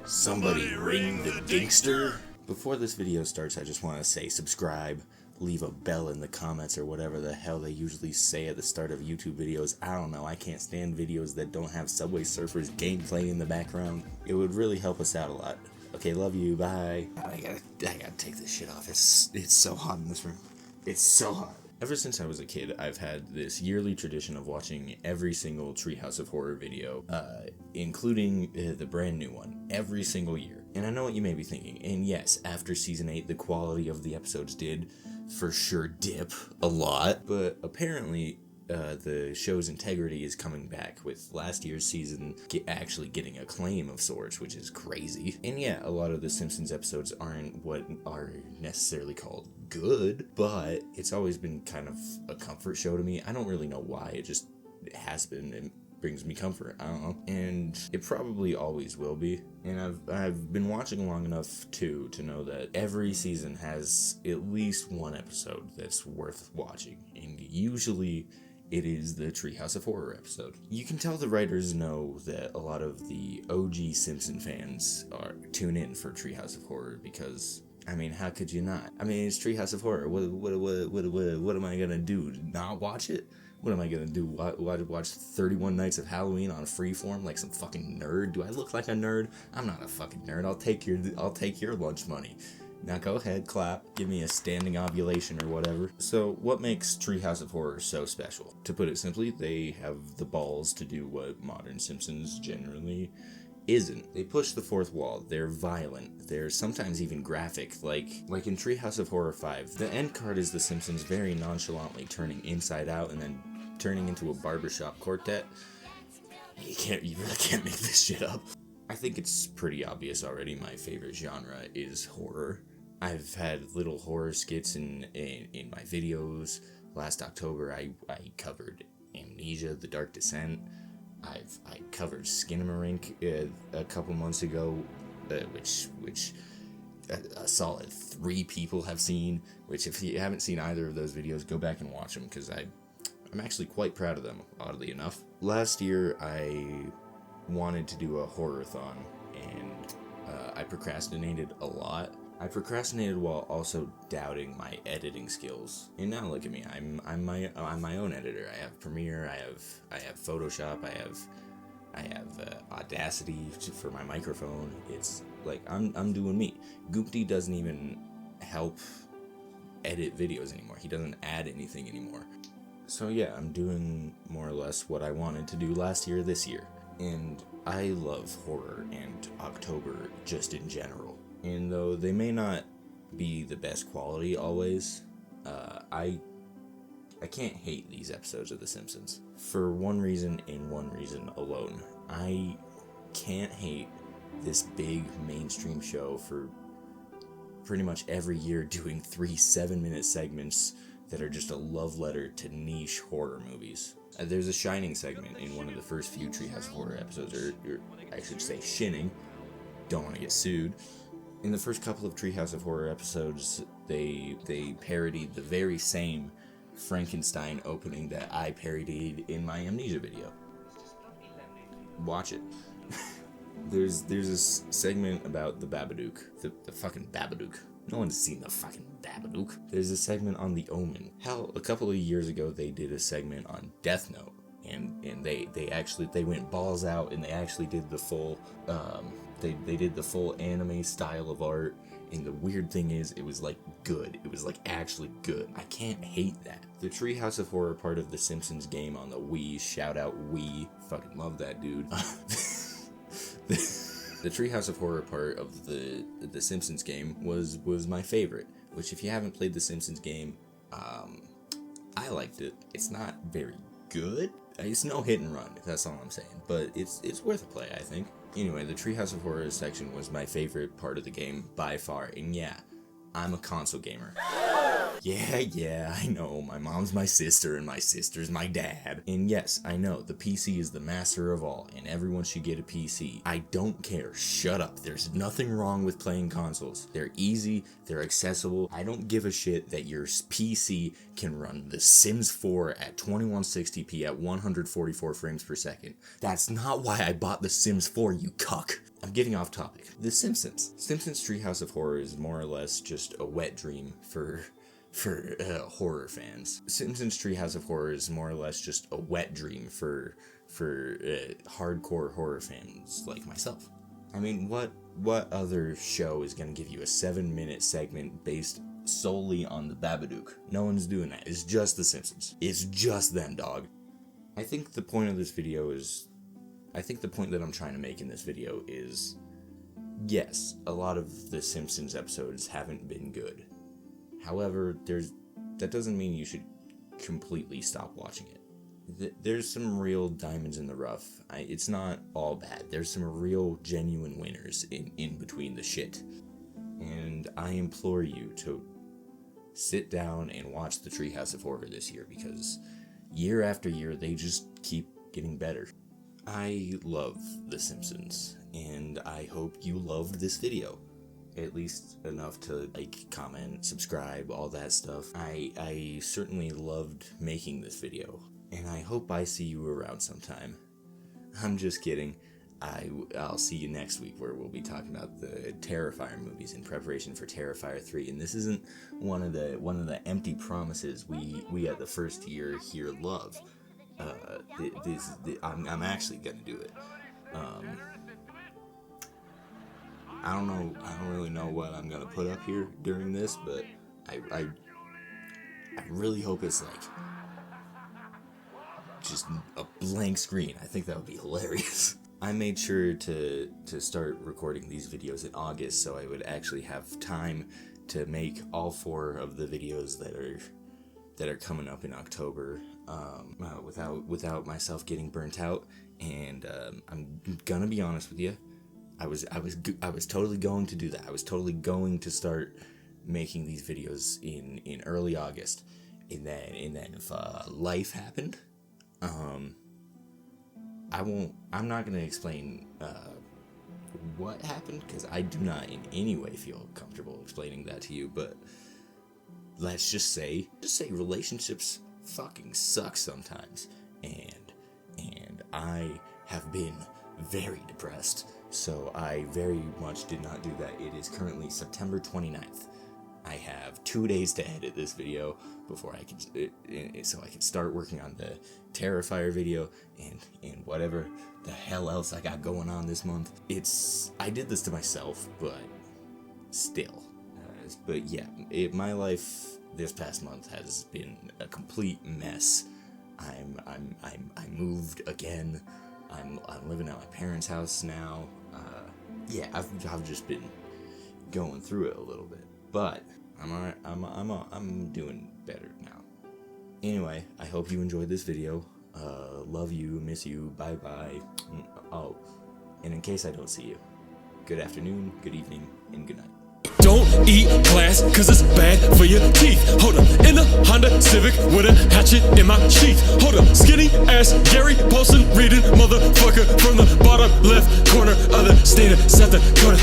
Somebody ring the dingster. Before this video starts, I just want to say subscribe, leave a bell in the comments or whatever the hell they usually say at the start of YouTube videos. I don't know, I can't stand videos that don't have Subway Surfers gameplay in the background. It would really help us out a lot. Okay, love you, bye. I gotta take this shit off. It's so hot in this room. It's so hot. Ever since I was a kid, I've had this yearly tradition of watching every single Treehouse of Horror video, including the brand new one, every single year. And I know what you may be thinking, and yes, after Season 8, the quality of the episodes did, for sure, dip a lot, but apparently, the show's integrity is coming back, with last year's season actually getting acclaim of sorts, which is crazy. And yeah, a lot of the Simpsons episodes aren't what are necessarily called good, but it's always been kind of a comfort show to me. I don't really know why, it has been. It brings me comfort, I don't know, and it probably always will be. And I've been watching long enough too to know that every season has at least one episode that's worth watching, and usually it is the Treehouse of Horror episode. You can tell the writers know that a lot of the OG Simpson fans tune in for Treehouse of Horror because, I mean, how could you not? I mean, it's Treehouse of Horror. What am I gonna do? Not watch it? What am I gonna do? Watch 31 Nights of Halloween on Freeform like some fucking nerd? Do I look like a nerd? I'm not a fucking nerd. I'll take your lunch money. Now go ahead, clap, give me a standing ovulation or whatever. So what makes Treehouse of Horror so special? To put it simply, they have the balls to do what modern Simpsons generally isn't. They push the fourth wall, they're violent, they're sometimes even graphic, like in Treehouse of Horror 5. The end card is the Simpsons very nonchalantly turning inside out and then turning into a barbershop quartet. You really can't make this shit up. I think it's pretty obvious already, my favorite genre is horror. I've had little horror skits in my videos. Last October I covered Amnesia, The Dark Descent. I covered Skinamarink a couple months ago, which a solid 3 people have seen, which if you haven't seen either of those videos, go back and watch them, because I'm actually quite proud of them, oddly enough. Last year I wanted to do a horrorthon, and I procrastinated a lot. I procrastinated while also doubting my editing skills. And now look at me. I'm my own editor. I have Premiere. I have Photoshop. I have Audacity for my microphone. It's like I'm doing me. Goopty doesn't even help edit videos anymore. He doesn't add anything anymore. So yeah, I'm doing more or less what I wanted to do last year this year. And I love horror and October just in general. And though they may not be the best quality always, I can't hate these episodes of The Simpsons. For one reason and one reason alone. I can't hate this big mainstream show for pretty much every year doing 3 7-minute segments that are just a love letter to niche horror movies. There's a Shining segment in one of the first few Treehouse of Horror episodes, or I should say Shinning. Don't want to get sued. In the first couple of Treehouse of Horror episodes, they parodied the very same Frankenstein opening that I parodied in my Amnesia video. Watch it. There's this segment about the Babadook. The fucking Babadook. No one's seen the fucking Babadook. There's a segment on The Omen. Hell, a couple of years ago they did a segment on Death Note. And they went balls out and they actually did the full they did the full anime style of art, and the weird thing is it was like good. It was like actually good. I can't hate that. The Treehouse of Horror part of the Simpsons game on the Wii, shout out Wii, fucking love that dude. The Treehouse of Horror part of the Simpsons game was my favorite, which if you haven't played the Simpsons game, I liked it. It's not very good. It's no hit and run, that's all I'm saying, but it's worth a play, I think. Anyway, the Treehouse of Horror section was my favorite part of the game by far, and yeah, I'm a console gamer. Yeah, I know, my mom's my sister and my sister's my dad. And yes, I know, the PC is the master of all, and everyone should get a PC. I don't care, shut up. There's nothing wrong with playing consoles. They're easy, they're accessible. I don't give a shit that your PC can run The Sims 4 at 2160p at 144 frames per second. That's not why I bought The Sims 4, you cuck. I'm getting off topic. The Simpsons. Simpsons Treehouse of Horror is more or less just a wet dream for horror fans. Simpsons Treehouse of Horror is more or less just a wet dream for hardcore horror fans like myself. I mean, what other show is going to give you a 7-minute segment based solely on the Babadook? No one's doing that. It's just The Simpsons. It's just them, dog. I think the point that I'm trying to make in this video is, yes, a lot of the Simpsons episodes haven't been good. However, that doesn't mean you should completely stop watching it. There's some real diamonds in the rough. It's not all bad. There's some real genuine winners in between the shit. And I implore you to sit down and watch the Treehouse of Horror this year, because year after year, they just keep getting better. I love The Simpsons, and I hope you loved this video. At least enough to like, comment, subscribe, all that stuff. I certainly loved making this video, and I hope I see you around sometime. I'm just kidding. I'll see you next week, where we'll be talking about the Terrifier movies in preparation for Terrifier 3. And this isn't one of the empty promises we at the first year here love. I'm actually gonna do it. I don't really know what I'm gonna put up here during this, but I really hope it's like just a blank screen. I think that would be hilarious. I made sure to start recording these videos in August, so I would actually have time to make all 4 of the videos that are coming up in October, without myself getting burnt out. And I'm gonna be honest with you. I was totally going to do that. I was totally going to start making these videos in early August, and then if life happened, I'm not gonna explain what happened, because I do not in any way feel comfortable explaining that to you. But let's just say relationships fucking suck sometimes, and I have been very depressed. So I very much did not do that. It is currently September 29th. I have 2 days to edit this video before so I can start working on the Terrifier video and whatever the hell else I got going on this month. I did this to myself, but still. But yeah, my life this past month has been a complete mess. I moved again. I'm living at my parents' house now. Yeah, I've just been going through it a little bit, but I'm alright. I'm doing better now. Anyway, I hope you enjoyed this video. Love you, miss you, bye bye. Oh, and in case I don't see you, good afternoon, good evening, and good night. Don't eat glass, cause it's bad for your teeth. Hold up, in the Honda Civic with a hatchet in my sheath. Hold up, skinny ass Gary Paulson reading motherfucker from the bottom left corner of the state of South Dakota.